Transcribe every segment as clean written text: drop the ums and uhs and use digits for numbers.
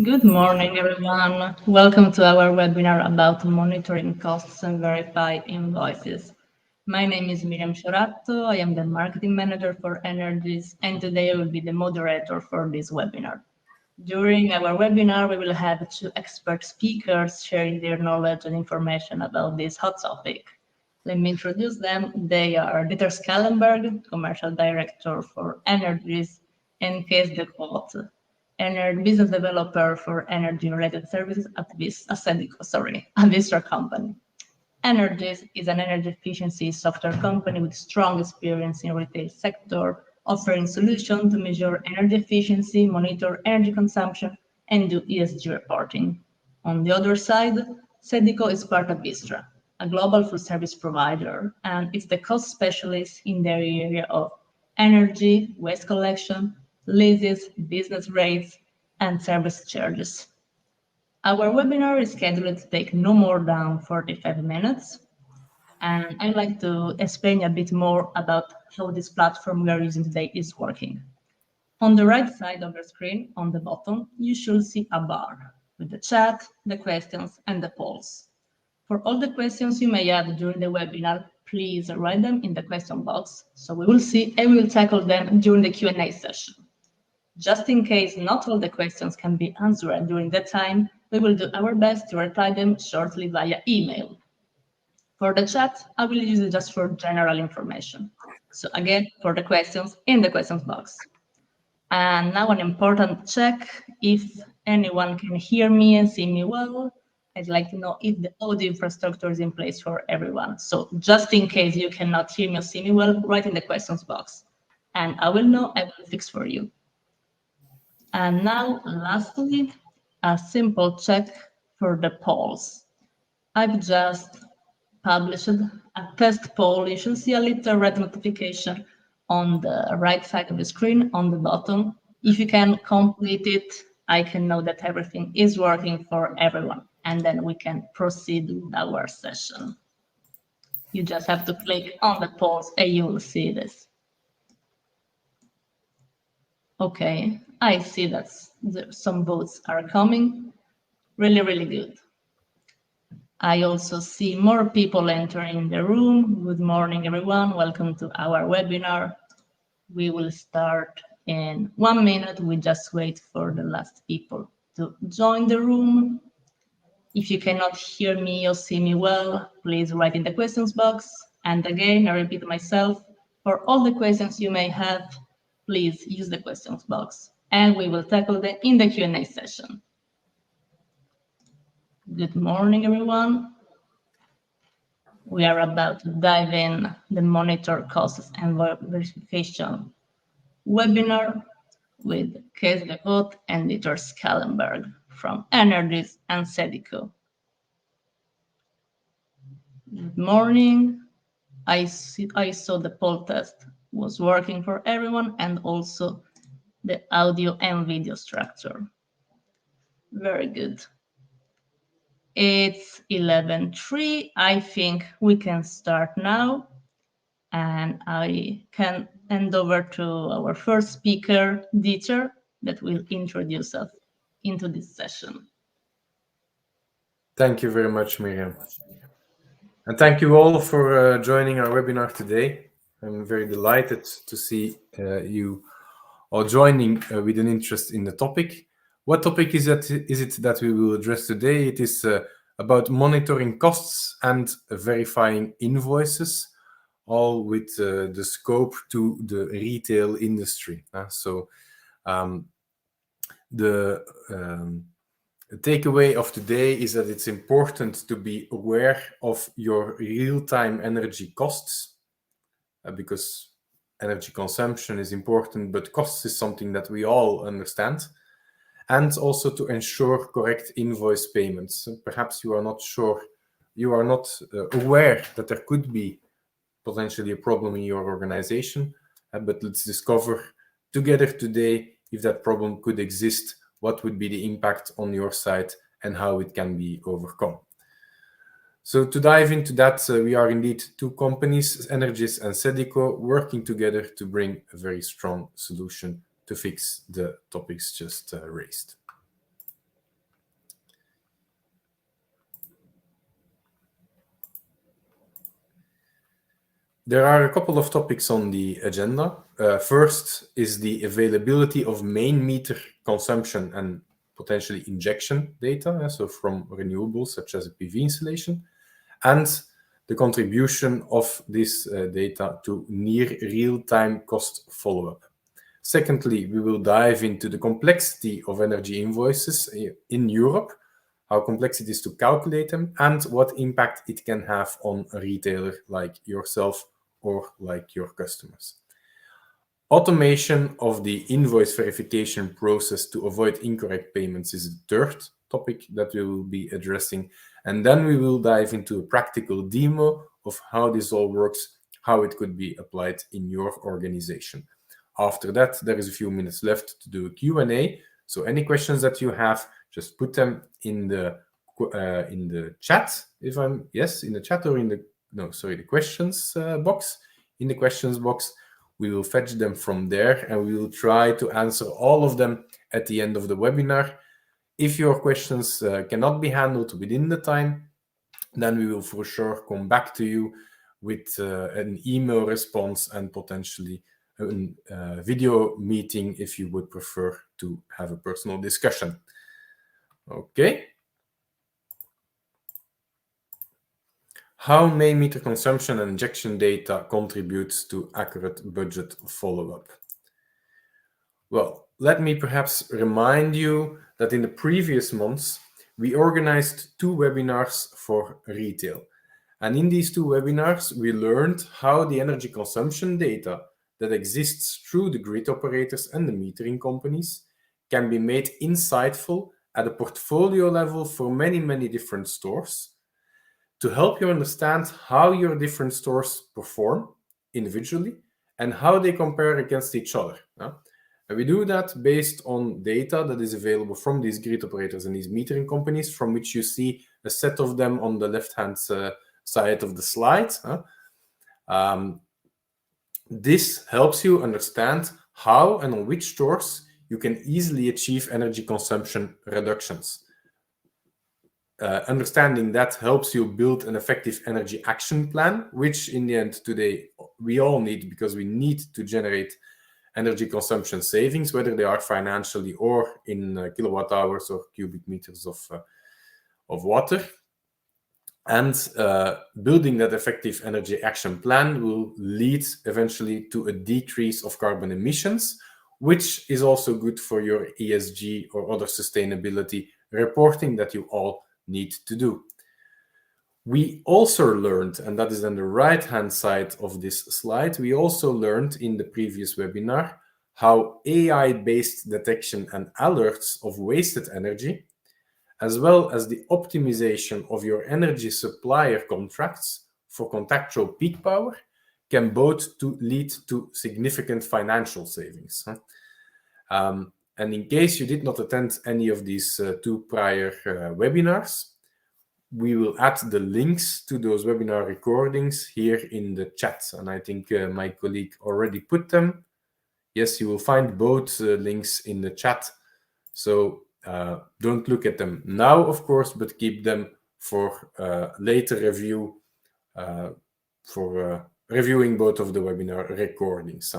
Good morning, everyone. Welcome to our webinar about monitoring costs and verify invoices. My name is Miriam Cioratto. I am the marketing manager for Energis, and today I will be the moderator for this webinar. During our webinar, we will have two expert speakers sharing their knowledge and information about this hot topic. Let me introduce them. They are Dieter Schallenbergh, Commercial Director for Energis, and Cees, energy business developer for energy-related services at Sedico, a Vistra company. Energis is an energy efficiency software company with strong experience in retail sector, offering solutions to measure energy efficiency, monitor energy consumption, and do ESG reporting. On the other side, Sedico is part of Vistra, a global full service provider, and it's the cost specialist in the area of energy, waste collection, leases, business rates, and service charges. Our webinar is scheduled to take no more than 45 minutes, and I'd like to explain a bit more about how this platform we are using today is working. On the right side of the screen, on the bottom, you should see a bar with the chat, the questions, and the polls. For all the questions you may have during the webinar, please write them in the question box, so we will see and we will tackle them during the Q&A session. Just in case not all the questions can be answered during that time, we will do our best to reply them shortly via email. For the chat, I will use it just for general information. So again, for the questions, in the questions box. And now an important check, if anyone can hear me and see me well, I'd like to know if the audio infrastructure is in place for everyone. So just in case you cannot hear me or see me well, write in the questions box. And I will know, I will fix for you. And now, lastly, a simple check for the polls. I've just published a test poll. You should see a little red notification on the right side of the screen on the bottom. If you can complete it, I can know that everything is working for everyone, and then we can proceed with our session. You just have to click on the polls and you will see this. Okay, I see that some votes are coming. Really, really good. I also see more people entering the room. Good morning, everyone. Welcome to our webinar. We will start in 1 minute. We just wait for the last people to join the room. If you cannot hear me or see me well, please write in the questions box. And again, I repeat myself, for all the questions you may have, please use the questions box, and we will tackle them in the Q&A session. Good morning, everyone. We are about to dive in the monitor costs and verification webinar with Cees and Dieter Schallenbergh from Energis and Sedico. Good morning. I saw the poll test was working for everyone, and also the audio and video structure. Very good. It's 11:03. I think we can start now, and I can hand over to our first speaker, Dieter, that will introduce us into this session. Thank you very much, Miriam. And thank you all for joining our webinar today. I'm very delighted to see you all joining with an interest in the topic. What topic is it that we will address today? It is about monitoring costs and verifying invoices, all with the scope to the retail industry. The takeaway of today is that it's important to be aware of your real-time energy costs, because energy consumption is important, but costs is something that we all understand, and also to ensure correct invoice payments. Perhaps you are not aware that there could be potentially a problem in your organization, but let's discover together today if that problem could exist, what would be the impact on your side, and how it can be overcome. So to dive into that, we are indeed two companies, Energis and Sedico, working together to bring a very strong solution to fix the topics just raised. There are a couple of topics on the agenda. First is the availability of main meter consumption and potentially injection data, so from renewables such as a PV installation, and the contribution of this data to near real-time cost follow-up. Secondly, we will dive into the complexity of energy invoices in Europe, how complex it is to calculate them, and what impact it can have on a retailer like yourself or like your customers. Automation of the invoice verification process to avoid incorrect payments is the third topic that we will be addressing. And then we will dive into a practical demo of how this all works, how it could be applied in your organization. After that, there is a few minutes left to do a Q&A. So any questions that you have, just put them in the chat. In the chat or the questions box. In the questions box, we will fetch them from there, and we will try to answer all of them at the end of the webinar. If your questions cannot be handled within the time, then we will for sure come back to you with an email response and potentially a video meeting if you would prefer to have a personal discussion. Okay. How main meter consumption and injection data contributes to accurate budget follow-up? Well, let me perhaps remind you that in the previous months, we organized 2 webinars for retail. And in these 2 webinars, we learned how the energy consumption data that exists through the grid operators and the metering companies can be made insightful at a portfolio level for many, many different stores to help you understand how your different stores perform individually and how they compare against each other. And we do that based on data that is available from these grid operators and these metering companies, from which you see a set of them on the left-hand side of the slide. This helps you understand how and on which stores you can easily achieve energy consumption reductions. Understanding that helps you build an effective energy action plan, which in the end today we all need, because we need to generate energy consumption savings, whether they are financially or in kilowatt hours or cubic meters of water. And building that effective energy action plan will lead eventually to a decrease of carbon emissions, which is also good for your ESG or other sustainability reporting that you all need to do. We also learned, and that is on the right-hand side of this slide, we also learned in the previous webinar how AI-based detection and alerts of wasted energy, as well as the optimization of your energy supplier contracts for contractual peak power, can both lead to significant financial savings. And in case you did not attend any of these 2 prior webinars, we will add the links to those webinar recordings here in the chat. And I think my colleague already put them. Yes, you will find both links in the chat. So don't look at them now, of course, but keep them for later review, for reviewing both of the webinar recordings.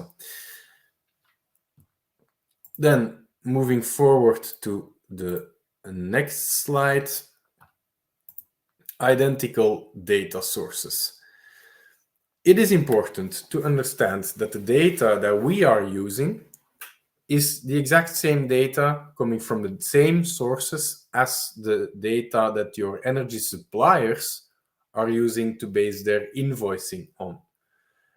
Then moving forward to the next slide, identical data sources. It is important to understand that the data that we are using is the exact same data coming from the same sources as the data that your energy suppliers are using to base their invoicing on.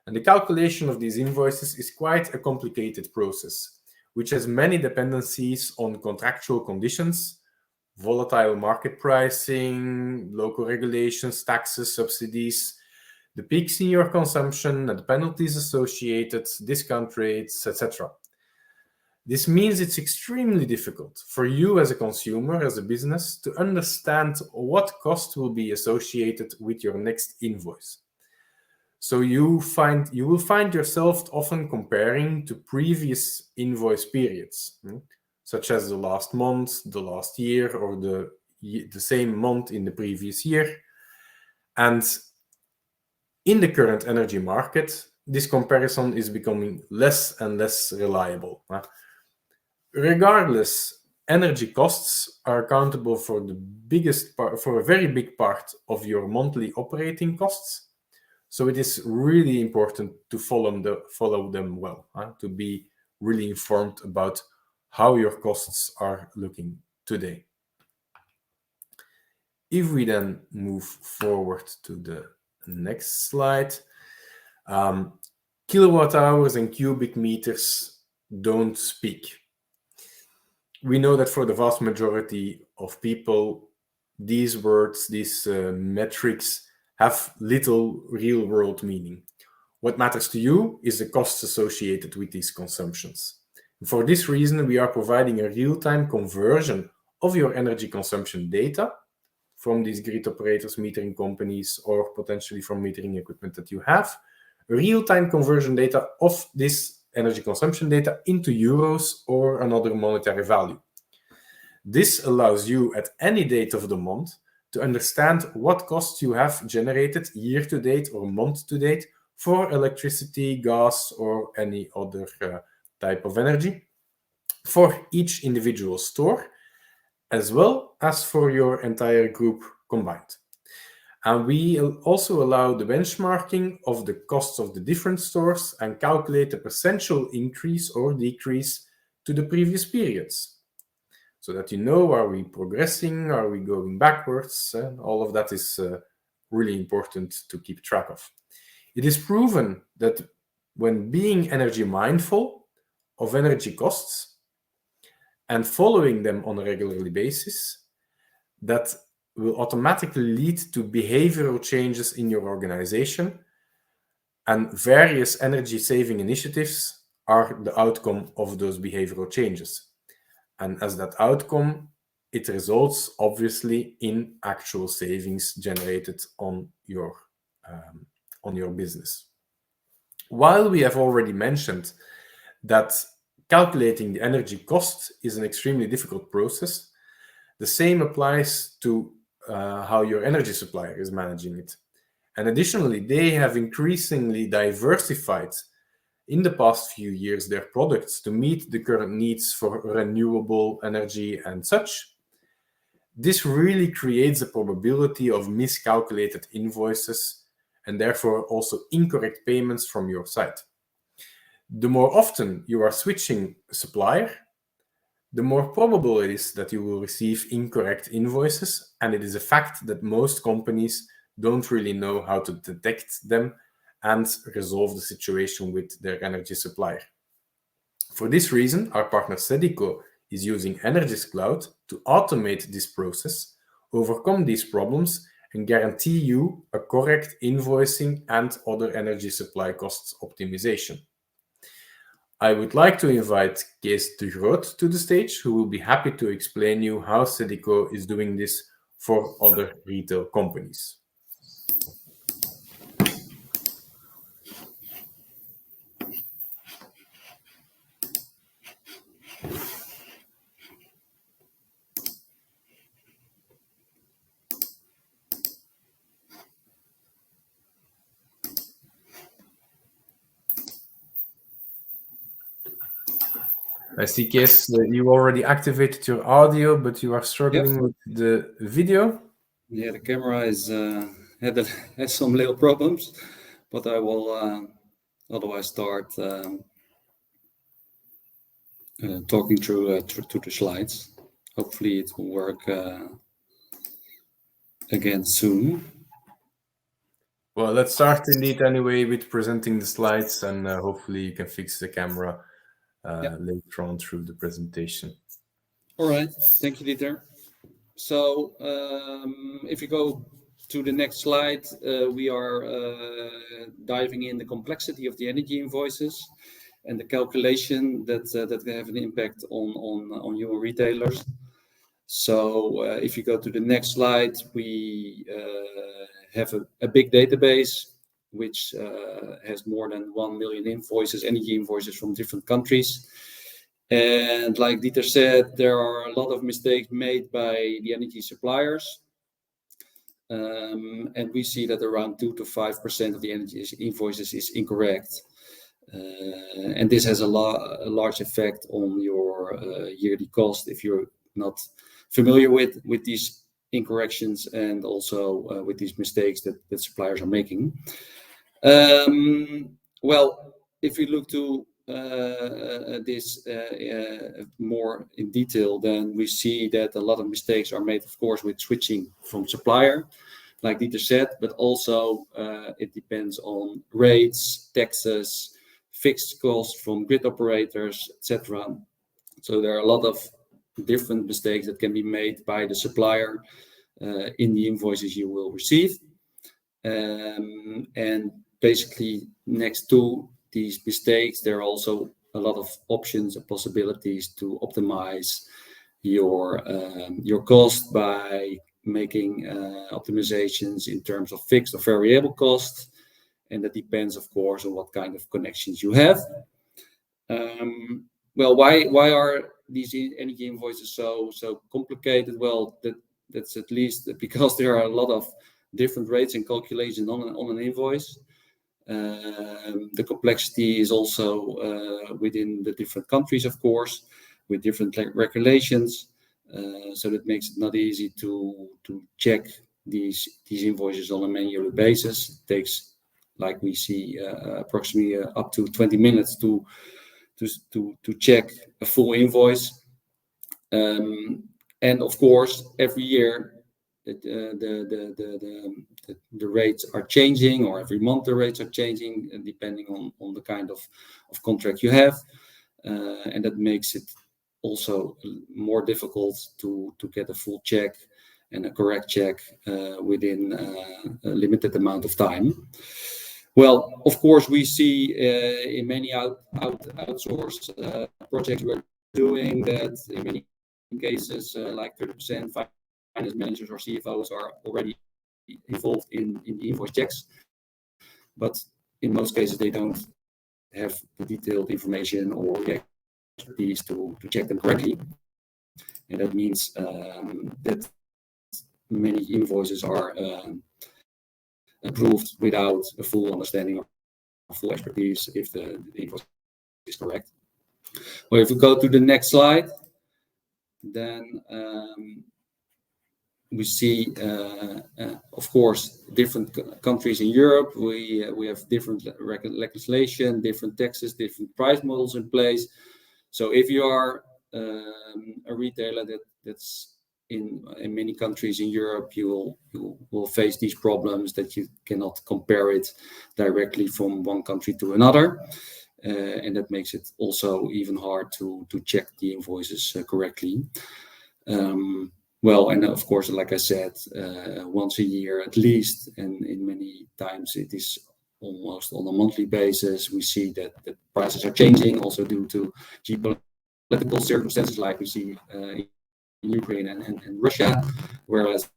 And the calculation of these invoices is quite a complicated process, which has many dependencies on contractual conditions, volatile market pricing, local regulations, taxes, subsidies, the peaks in your consumption, and the penalties associated, discount rates, etc. This means it's extremely difficult for you as a consumer, as a business, to understand what cost will be associated with your next invoice. So you will find yourself often comparing to previous invoice periods, such as the last month, the last year, or the same month in the previous year. And In the current energy market, this comparison is becoming less and less reliable. Regardless, energy costs are accountable for the biggest part, for a very big part of your monthly operating costs. So it is really important to follow them well, to be really informed about how your costs are looking today. If we then move forward to the next slide, kilowatt hours and cubic meters don't speak. We know that for the vast majority of people, these words, these metrics have little real world meaning. What matters to you is the costs associated with these consumptions. For this reason, we are providing a real-time conversion of your energy consumption data from these grid operators, metering companies, or potentially from metering equipment that you have, real-time conversion data of this energy consumption data into euros or another monetary value. This allows you at any date of the month to understand what costs you have generated year to date or month to date for electricity, gas, or any other type of energy for each individual store, as well as for your entire group combined. And we also allow the benchmarking of the costs of the different stores and calculate the percentual increase or decrease to the previous periods, so that you know, are we progressing, are we going backwards? All of that is really important to keep track of. It is proven that when being energy mindful of energy costs and following them on a regular basis, that will automatically lead to behavioral changes in your organization, and various energy saving initiatives are the outcome of those behavioral changes. And as that outcome, it results obviously in actual savings generated on your business. While we have already mentioned that calculating the energy cost is an extremely difficult process, the same applies to how your energy supplier is managing it. And additionally, they have increasingly diversified in the past few years their products to meet the current needs for renewable energy and such. This really creates a probability of miscalculated invoices and therefore also incorrect payments from your side. The more often you are switching supplier, the more probable it is that you will receive incorrect invoices, and it is a fact that most companies don't really know how to detect them and resolve the situation with their energy supplier. For this reason, our partner Sedico is using Energis.Cloud to automate this process, overcome these problems, and guarantee you a correct invoicing and other energy supply costs optimization. I would like to invite Cees de Groot to the stage, who will be happy to explain you how Sedico is doing this for other retail companies. I see, Cees, you already activated your audio, but you are struggling with the video. Yeah, the camera is has some little problems, but I will otherwise start talking through the slides. Hopefully, it will work again soon. Well, let's start indeed anyway with presenting the slides, and hopefully you can fix the camera later on through the presentation. All right, thank you, Dieter. So if you go to the next slide, we are diving in the complexity of the energy invoices and the calculation that have an impact on your retailers. So if you go to the next slide, we have a big database which has more than 1 million invoices, energy invoices from different countries. And like Dieter said, there are a lot of mistakes made by the energy suppliers. and we see that around 2 to 5% of the energy invoices is incorrect. And this has a large effect on your yearly cost if you're not familiar with these incorrections and also with these mistakes that suppliers are making. Well, if we look to this more in detail, then we see that a lot of mistakes are made, of course, with switching from supplier, like Dieter said, but also it depends on rates, taxes, fixed costs from grid operators, etc. So there are a lot of different mistakes that can be made by the supplier in the invoices you will receive. And basically, next to these mistakes, there are also a lot of options and possibilities to optimize your cost by making optimizations in terms of fixed or variable costs, and that depends, of course, on what kind of connections you have. Well, why are these energy invoices so complicated? Well, that's at least because there are a lot of different rates and calculations on an invoice. The complexity is also within the different countries, of course, with different regulations. So that makes it not easy to check these invoices on a manual basis. It takes, like we see, approximately up to 20 minutes to check a full invoice. And of course, every year the rates are changing, or every month the rates are changing, depending on the kind of contract you have, and that makes it also more difficult to get a full check and a correct check within a limited amount of time. Well, of course, we see in many outsourced projects we're doing that in many cases, like 30% finance managers or CFOs are already involved in the invoice checks, but in most cases they don't have the detailed information or the expertise to check them correctly, and that means that many invoices are approved without a full understanding or full expertise if the invoice is correct. Well, if we go to the next slide, then we see, of course, different countries in Europe. We have different legislation, different taxes, different price models in place. So if you are a retailer that's in many countries in Europe, you will face these problems that you cannot compare it directly from one country to another, and that makes it also even hard to check the invoices correctly. Well, and of course, like I said, once a year at least, and in many times it is almost on a monthly basis, we see that the prices are changing, also due to geopolitical circumstances, like we see in Ukraine and Russia, whereas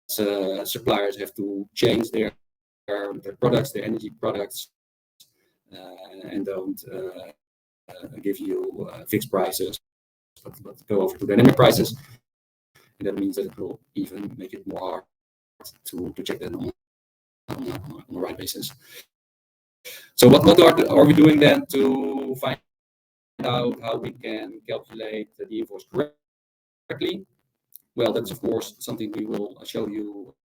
suppliers have to change their products, their energy products, and don't give you fixed prices, but go over to dynamic prices. And that means that it will even make it more hard to check that on the right basis. So what are we doing then to find out how we can calculate the invoice correctly? Well, that's of course something we will show you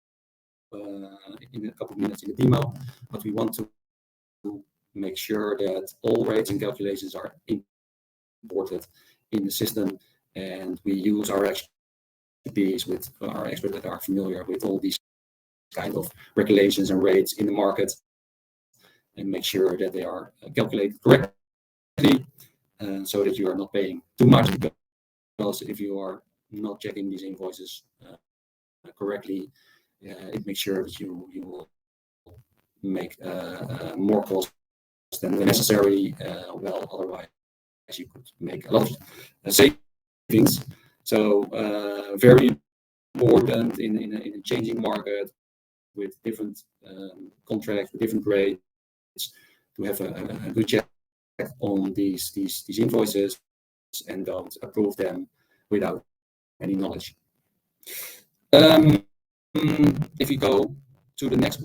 in a couple of minutes in the demo, but we want to make sure that all rates and calculations are imported in the system, and we use our expertise with our experts that are familiar with all these kind of regulations and rates in the market, and make sure that they are calculated correctly, so that you are not paying too much, because if you are not checking these invoices correctly, it makes sure that you will make more cost than necessary. Well, otherwise you could make a lot of savings. So very important in a changing market with different contracts, with different rates, to have a good check on these invoices and don't approve them without any knowledge. if you go to the next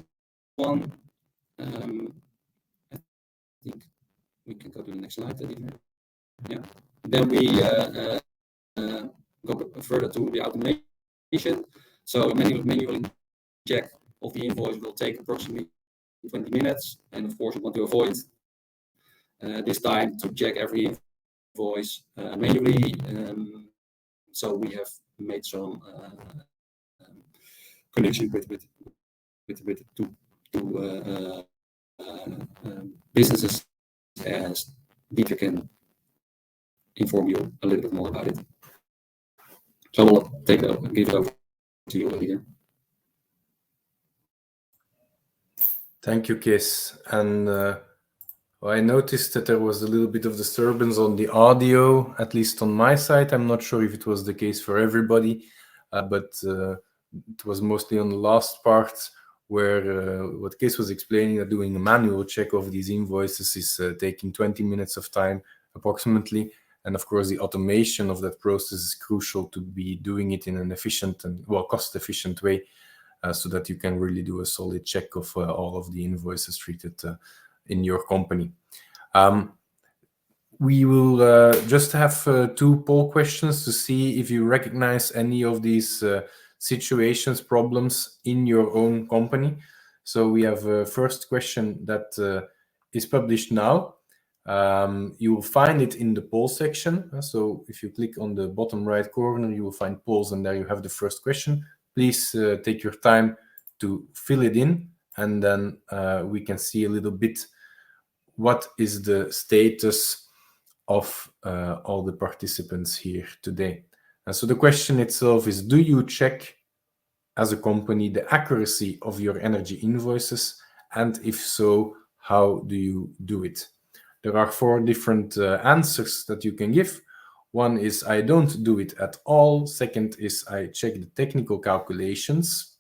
one, I think we can go to the next slide. Yeah. Then we go further to the automation. So manual check of the invoice will take approximately 20 minutes, and of course, we want to avoid this time to check every invoice manually. So we have made some connection with two businesses, as Dieter can inform you a little bit more about it. So I'll give it over to you, Dieter. Thank you, Cees. And I noticed that there was a little bit of disturbance on the audio, at least on my side. I'm not sure if it was the case for everybody, but it was mostly on the last part where what Cees was explaining, that doing a manual check of these invoices is taking 20 minutes of time approximately. And of course, the automation of that process is crucial to be doing it in an efficient and cost-efficient way, so that you can really do a solid check of all of the invoices treated in your company. We will just have 2 poll questions to see if you recognize any of these situations, problems in your own company. So we have a first question that is published now. You will find it in the poll section. So if you click on the bottom right corner, you will find polls, and there you have the first question. Please take your time to fill it in, and then we can see a little bit what is the status of all the participants here today. And so the question itself is, do you check as a company the accuracy of your energy invoices? And if so, how do you do it? There are 4 different answers that you can give. One is, I don't do it at all. Second is, I check the technical calculations,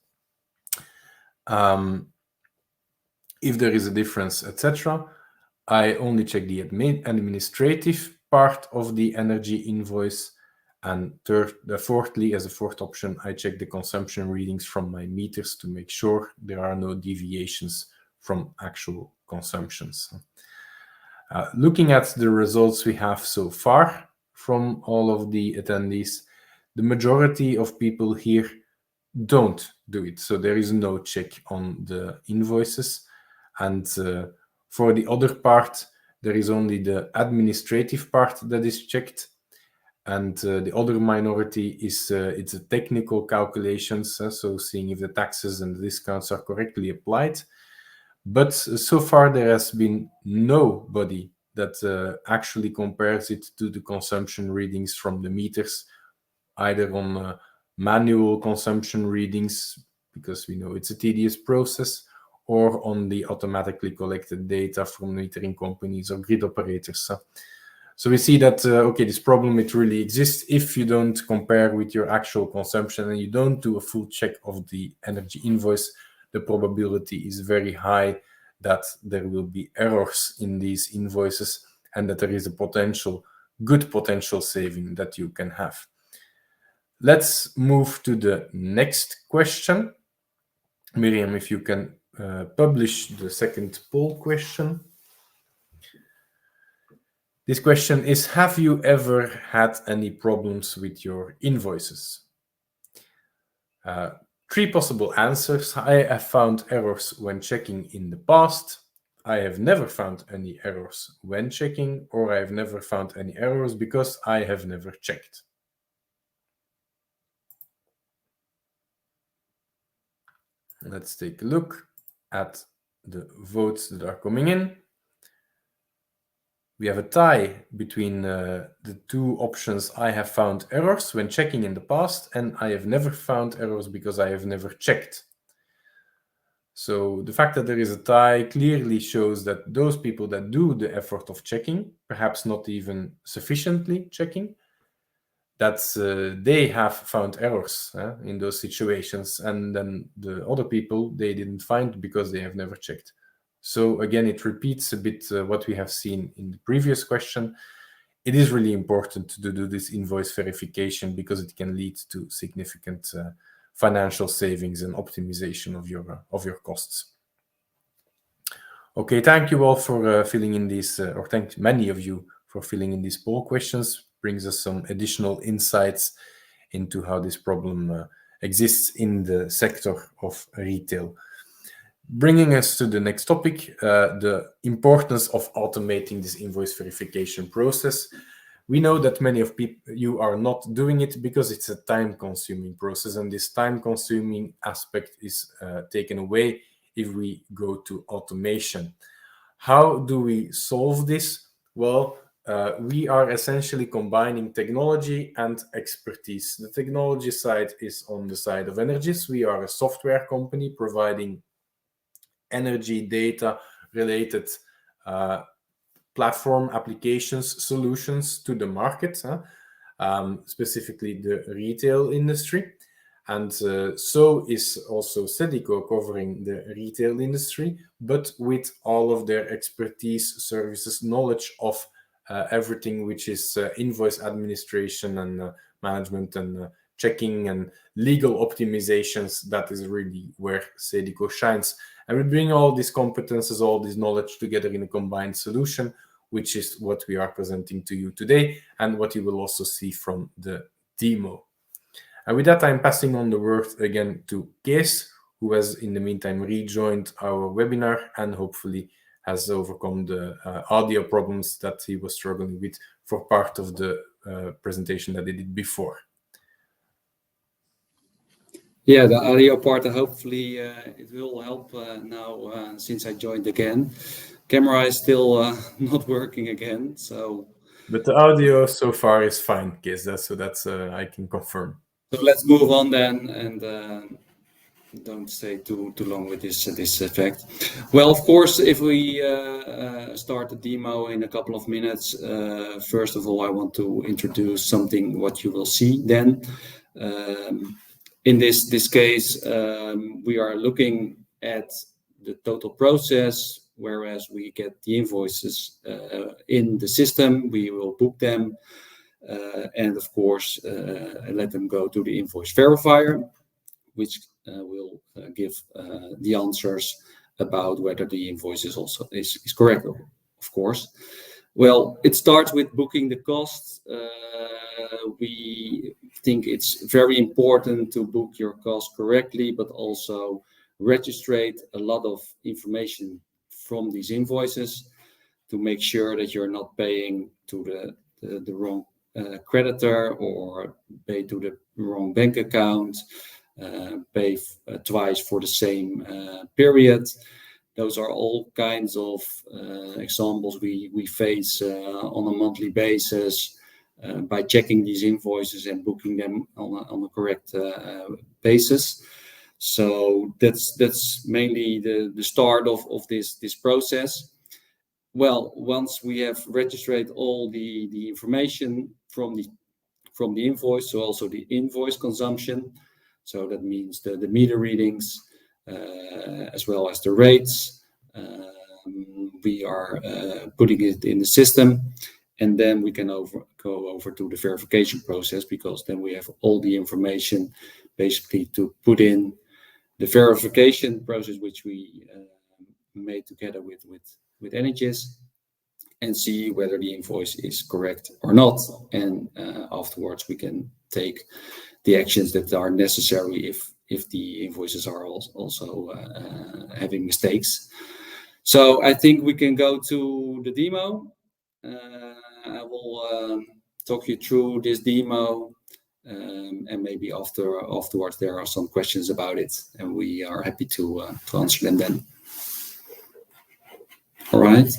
if there is a difference, etc. I only check the administrative part of the energy invoice. And fourthly, as a fourth option, I check the consumption readings from my meters to make sure there are no deviations from actual consumptions. Looking at the results we have so far from all of the attendees, the majority of people here don't do it. So there is no check on the invoices. And for the other part, there is only the administrative part that is checked. And the other minority is it's a technical calculations, so seeing if the taxes and the discounts are correctly applied. But so far there has been nobody that actually compares it to the consumption readings from the meters, either on manual consumption readings, because we know it's a tedious process, or on the automatically collected data from metering companies or grid operators. So we see that, okay, this problem, it really exists. If you don't compare with your actual consumption and you don't do a full check of the energy invoice, the probability is very high that there will be errors in these invoices and that there is a good potential saving that you can have. Let's move to the next question. Miriam, if you can publish the second poll question. This question is, have you ever had any problems with your invoices? 3 possible answers. I have found errors when checking in the past. I have never found any errors when checking, or I have never found any errors because I have never checked. Let's take a look at the votes that are coming in. We have a tie between the 2 options. I have found errors when checking in the past, and I have never found errors because I have never checked. So the fact that there is a tie clearly shows that those people that do the effort of checking, perhaps not even sufficiently checking, that they have found errors in those situations, and then the other people, they didn't find because they have never checked. So again, it repeats a bit what we have seen in the previous question. It is really important to do this invoice verification because it can lead to significant financial savings and optimization of your costs. Okay, thank you all for filling in these, or thank many of you for filling in these poll questions. Brings us some additional insights into how this problem exists in the sector of retail. Bringing us to the next topic, the importance of automating this invoice verification process. We know that many of you are not doing it because it's a time-consuming process, and this time-consuming aspect is taken away if we go to automation. How do we solve this? Well, we are essentially combining technology and expertise. The technology side is on the side of Energis. We are a software company providing energy data related platform applications solutions to the market, specifically the retail industry. And so is also Sedico covering the retail industry, but with all of their expertise, services, knowledge of everything which is invoice administration and management and checking and legal optimizations. That is really where Sedico shines. And we bring all these competences, all this knowledge together in a combined solution, which is what we are presenting to you today and what you will also see from the demo. And with that, I'm passing on the word again to Cees, who has in the meantime rejoined our webinar and hopefully has overcome the audio problems that he was struggling with for part of the presentation that he did before. Yeah, the audio part, hopefully it will help now since I joined again. Camera is still not working again, so. But the audio so far is fine, Cees, so that's I can confirm. So let's move on then and don't stay too long with this effect. Well, of course, if we start the demo in a couple of minutes, first of all, I want to introduce something what you will see then. In this case, we are looking at the total process, whereas we get the invoices in the system, we will book them, and of course, let them go to the invoice verifier, which will give the answers about whether the invoice is also is correct, of course. Well, it starts with booking the costs. We think it's very important to book your cost correctly, but also registrate a lot of information from these invoices to make sure that you're not paying to the wrong creditor or pay to the wrong bank account, pay twice for the same period. Those are all kinds of examples we face on a monthly basis by checking these invoices and booking them on a correct basis. So that's mainly the start of this process. Well, once we have registered all the information from the invoice, so also the invoice consumption, so that means the meter readings as well as the rates, we are putting it in the system, and then we can go over to the verification process, because then we have all the information basically to put in the verification process, which we made together with Energis, and see whether the invoice is correct or not. And afterwards, we can take the actions that are necessary if the invoices are also having mistakes. So I think we can go to the demo. I will talk you through this demo, and maybe afterwards there are some questions about it, and we are happy to answer them then. All right.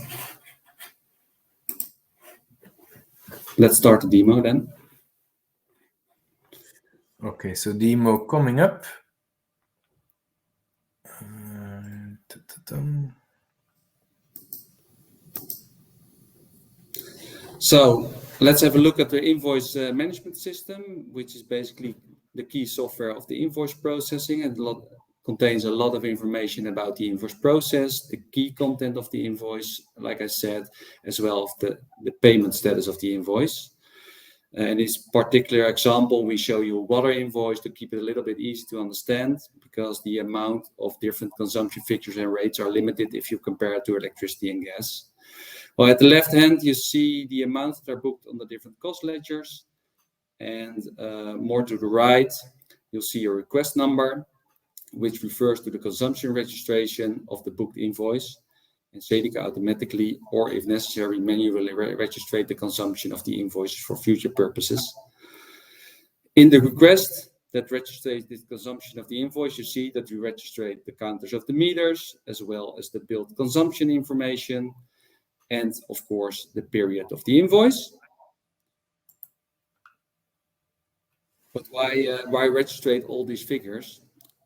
Let's start the demo then. Okay, so demo coming up. So let's have a look at the invoice management system, which is basically the key software of the invoice processing, and contains a lot of information about the invoice process, the key content of the invoice, like I said, as well as the payment status of the invoice. In this particular example, we show you a water invoice to keep it a little bit easy to understand, because the amount of different consumption figures and rates are limited if you compare it to electricity and gas. Well, at the left hand, you see the amounts that are booked on the different cost ledgers. And more to the right, you'll see a request number, which refers to the consumption registration of the booked invoice. And Sedico automatically, or if necessary, manually register the consumption of the invoices for future purposes. In the request that registers the consumption of the invoice, you see that we register the counters of the meters, as well as the billed consumption information, and of course, the period of the invoice. But why register all these figures?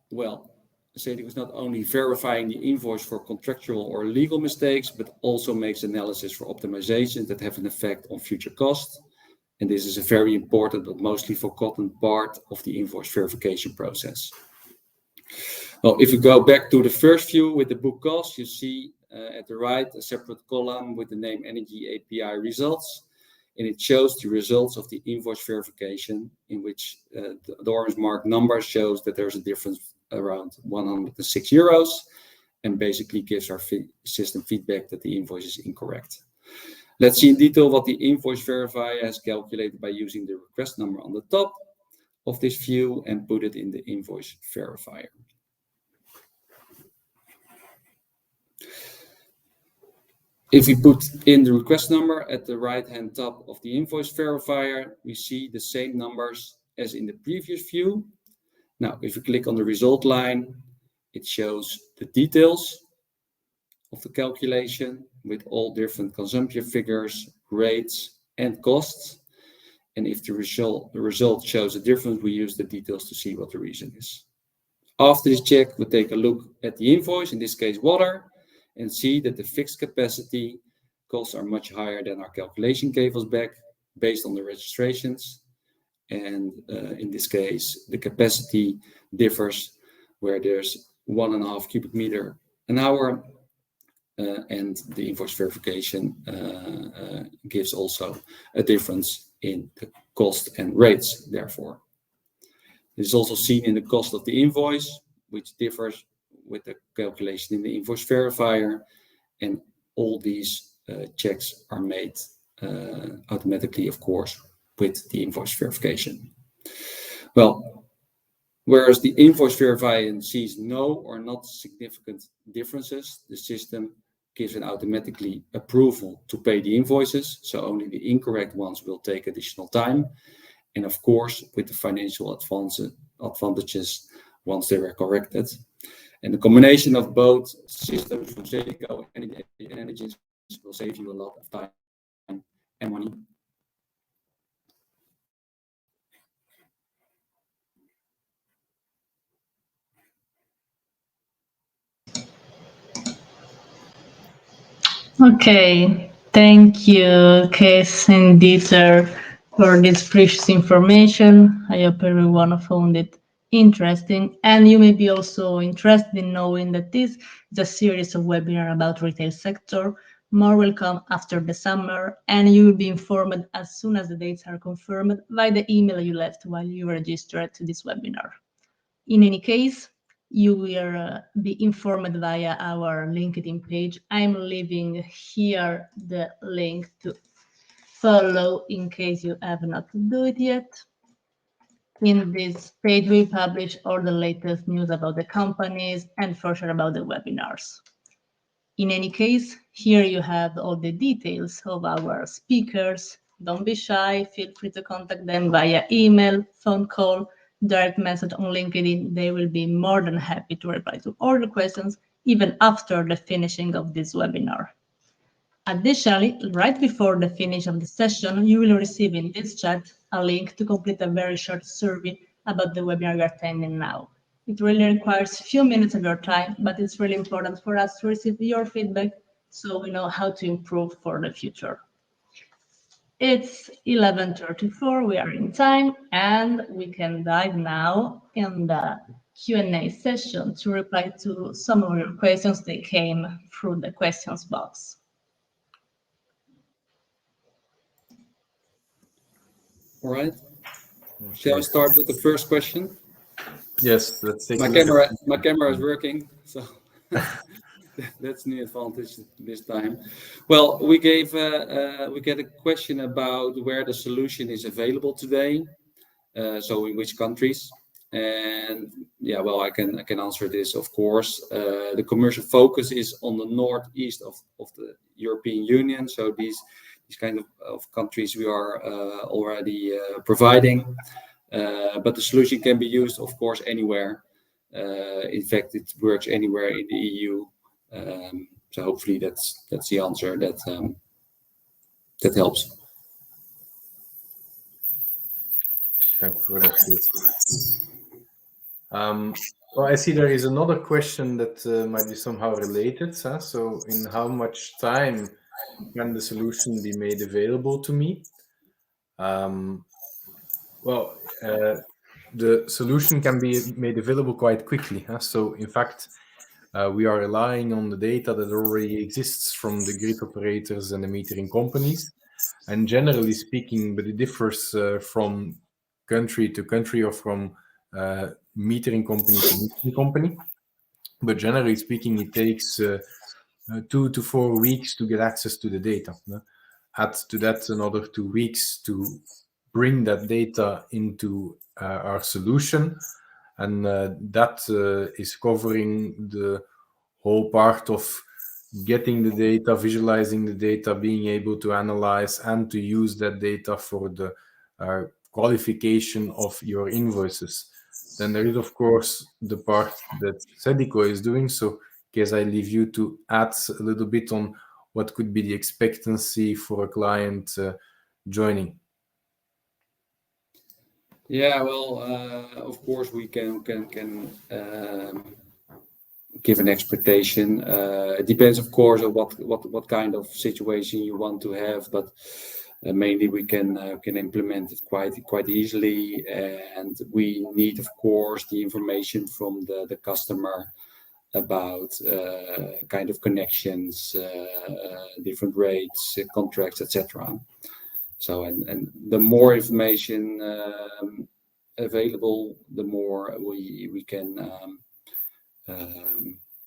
Well, Sedico is not only verifying the invoice for contractual or legal mistakes, but also makes analysis for optimizations that have an effect on future costs. And this is a very important but mostly forgotten part of the invoice verification process. Well, if you go back to the first view with the book cost, you see at the right a separate column with the name Energy API results. And it shows the results of the invoice verification, in which the orange marked number shows that there's a difference around 106 euros, and basically gives our system feedback that the invoice is incorrect. Let's see in detail what the invoice verifier has calculated by using the request number on the top of this view and put it in the invoice verifier. If we put in the request number at the right-hand top of the invoice verifier, we see the same numbers as in the previous view. Now, if you click on the result line, it shows the details of the calculation with all different consumption figures, rates, and costs. And if the result shows a difference, we use the details to see what the reason is. After this check, we take a look at the invoice, in this case water, and see that the fixed capacity costs are much higher than our calculation gave us back based on the registrations. And in this case, the capacity differs where there's 1.5 cubic meter an hour, and the invoice verification gives also a difference in the cost and rates, therefore. This is also seen in the cost of the invoice, which differs with the calculation in the invoice verifier, and all these checks are made automatically, of course, with the invoice verification. Well, whereas the invoice verifier sees no or not significant differences, the system gives an automatically approval to pay the invoices, so only the incorrect ones will take additional time, and of course with the financial advantages once they were corrected. And the combination of both systems from Sedico and Energis will save you a lot of time and money. Okay, thank you, Cees and Dieter, for this precious information. I hope everyone found it interesting, and you may be also interested in knowing that this is a series of webinars about retail sector. More will come after the summer, and you will be informed as soon as the dates are confirmed by the email you left while you registered to this webinar. In any case, you will be informed via our LinkedIn page. I'm leaving here the link to follow in case you have not done it yet. In this page, we publish all the latest news about the companies and for sure about the webinars. In any case, here you have all the details of our speakers. Don't be shy, feel free to contact them via email, phone call, direct message on LinkedIn. They will be more than happy to reply to all the questions, even after the finishing of this webinar. Additionally, right before the finish of the session, you will receive in this chat a link to complete a very short survey about the webinar you're attending now. It really requires a few minutes of your time, but it's really important for us to receive your feedback so we know how to improve for the future. It's 11:34, we are in time, and we can dive now in the Q&A session to reply to some of your questions that came through the questions box. All right. Shall I start with the first question? Yes, let's take My a look camera is working, so that's the advantage this time. Well, we get a question about where the solution is available today. So in which countries? And yeah, well, I can answer this, of course. The commercial focus is on the northeast of the European Union. So these kind of countries we are already providing. But the solution can be used, of course, anywhere. In fact, it works anywhere in the EU. So hopefully that's the answer that helps. Thank you for that. Well, I see there is another question that might be somehow related. So, in how much time can the solution be made available to me? Well, the solution can be made available quite quickly. So, in fact, we are relying on the data that already exists from the grid operators and the metering companies. And generally speaking, but it differs from country to country or from metering company to metering company. But generally speaking, it takes 2 to 4 weeks to get access to the data. Add to that another 2 weeks to bring that data into our solution. And that is covering the whole part of getting the data, visualizing the data, being able to analyze and to use that data for the qualification of your invoices. Then there is, of course, the part that Sedico is doing. So, Cees, I leave you to add a little bit on what could be the expectancy for a client joining. Yeah, well, of course we can give an expectation. It depends, of course, on what kind of situation you want to have, but mainly we can implement it quite easily, and we need, of course, the information from the customer about kind of connections, different rates, contracts, etc. So, and the more information available, the more we can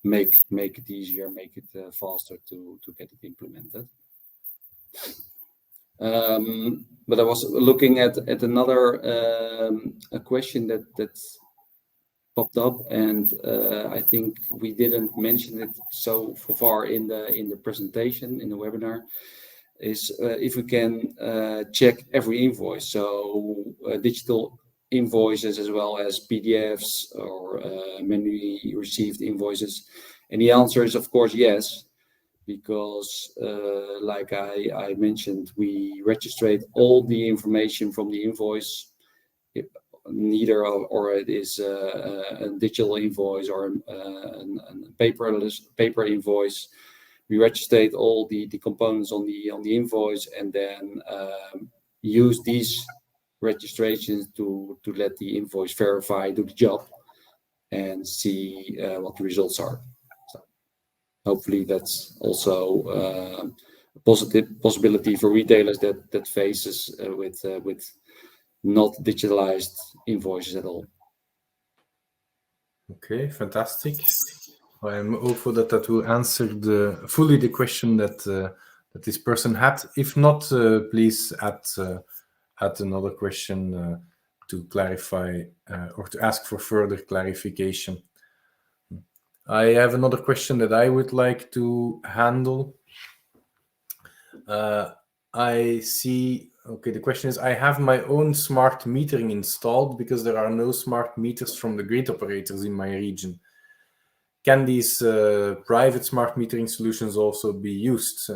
make it easier, make it faster to get it implemented. But I was looking at another a question that popped up, and I think we didn't mention it so far in the presentation in the webinar. Is if we can check every invoice, so digital invoices as well as PDFs or manually received invoices, and the answer is of course yes, because like I mentioned, we register all the information from the invoice, neither or it is a digital invoice or a paper invoice. We register all the components on the invoice, and then use these registrations to let the invoice verify, do the job, and see what the results are. So hopefully that's also a positive possibility for retailers that faces with not digitalized invoices at all. Okay, fantastic. I'm hopeful that will answer fully the question that this person had. If not, please add another question to clarify or to ask for further clarification. I have another question that I would like to handle. I see. Okay, the question is, I have my own smart metering installed because there are no smart meters from the grid operators in my region. Can these private smart metering solutions also be used?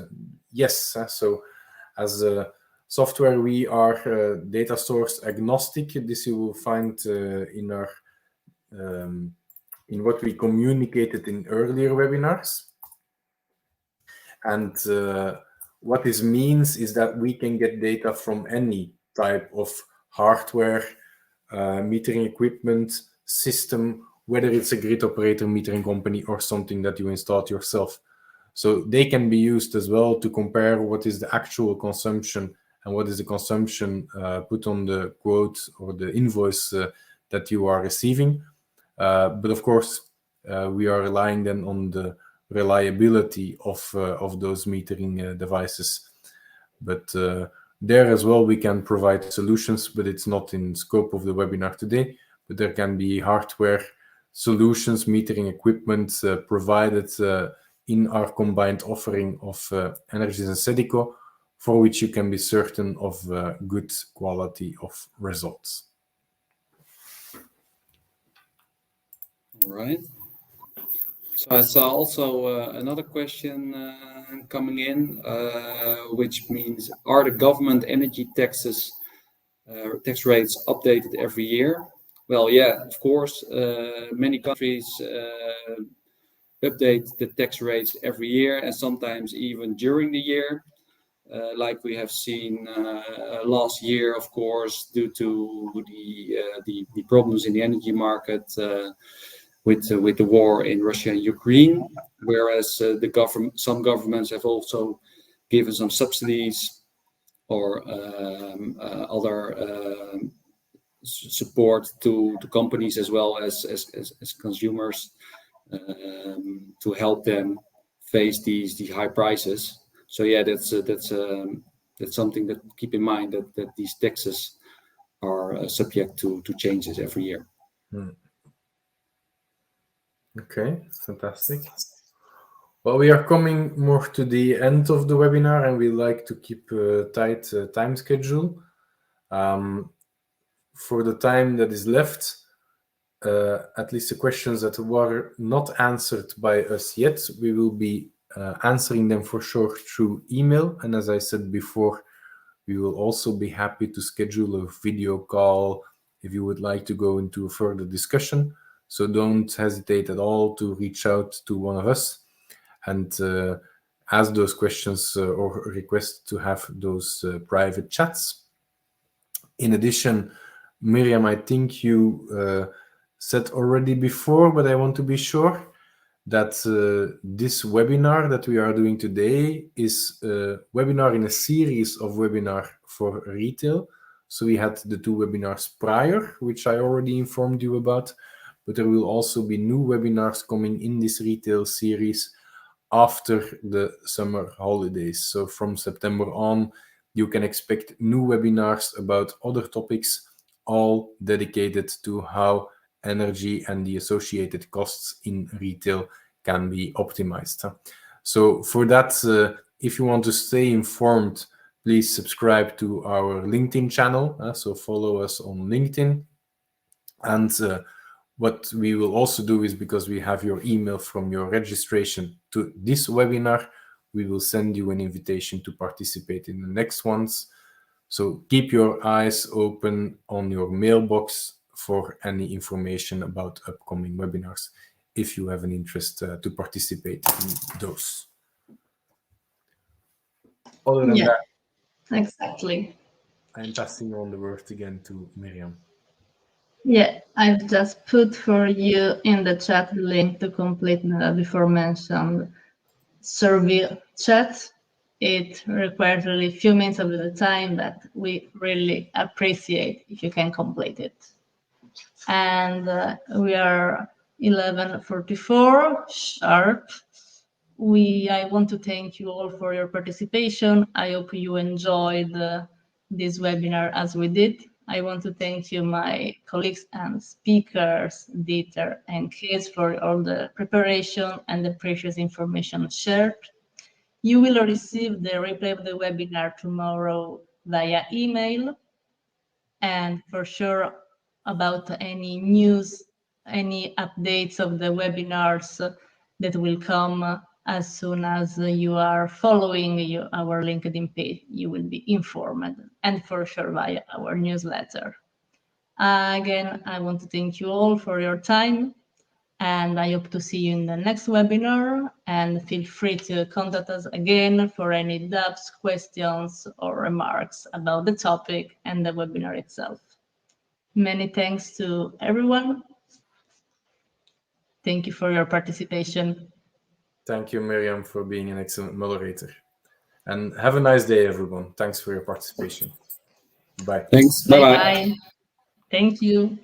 Yes. So as a software, we are data source agnostic. This you will find in our in what we communicated in earlier webinars. And what this means is that we can get data from any type of hardware, metering equipment, system, whether it's a grid operator, metering company, or something that you installed yourself. So they can be used as well to compare what is the actual consumption and what is the consumption put on the quote or the invoice that you are receiving. But of course, we are relying then on the reliability of those metering devices. But there as well, we can provide solutions, but it's not in scope of the webinar today. But there can be hardware solutions, metering equipment provided in our combined offering of Energis and Sedico, for which you can be certain of good quality of results. All right. So I saw also another question coming in, which means, are the government energy taxes, tax rates updated every year? Well, yeah, of course. Many countries update the tax rates every year, and sometimes even during the year. Like we have seen last year, of course, due to the problems in the energy market with the war in Russia and Ukraine, whereas some governments have also given some subsidies or other support to companies as well as consumers to help them face these high prices. So yeah, that's something that keep in mind, that these taxes are subject to changes every year. Okay, fantastic. Well, we are coming more to the end of the webinar, and we like to keep a tight time schedule. For the time that is left, at least the questions that were not answered by us yet, we will be answering them for sure through email. And as I said before, we will also be happy to schedule a video call if you would like to go into a further discussion. So don't hesitate at all to reach out to one of us and ask those questions or request to have those private chats. In addition, Miriam, I think you said already before, but I want to be sure that this webinar that we are doing today is a webinar in a series of webinars for retail. So we had the 2 webinars prior, which I already informed you about, but there will also be new webinars coming in this retail series after the summer holidays. So from September on, you can expect new webinars about other topics, all dedicated to how energy and the associated costs in retail can be optimized. So for that, if you want to stay informed, please subscribe to our LinkedIn channel. So follow us on LinkedIn. And what we will also do is, because we have your email from your registration to this webinar, we will send you an invitation to participate in the next ones. So keep your eyes open on your mailbox for any information about upcoming webinars if you have an interest to participate in those. Other than that, exactly. I'm passing on the word again to Miriam. Yeah, I've just put for you in the chat link to complete the before mentioned survey chat. It requires really a few minutes of the time, but we really appreciate if you can complete it. And we are 11:44 sharp. I want to thank you all for your participation. I hope you enjoyed this webinar as we did. I want to thank you, my colleagues and speakers, Dieter and Cees, for all the preparation and the precious information shared. You will receive the replay of the webinar tomorrow via email. And for sure, about any news, any updates of the webinars that will come as soon as you are following our LinkedIn page, you will be informed, and for sure via our newsletter. Again, I want to thank you all for your time, and I hope to see you in the next webinar, and feel free to contact us again for any doubts, questions, or remarks about the topic and the webinar itself. Many thanks to everyone. Thank you for your participation. Thank you, Miriam, for being an excellent moderator. And have a nice day, everyone. Thanks for your participation. Bye. Thanks. Bye-bye. Bye. Thank you.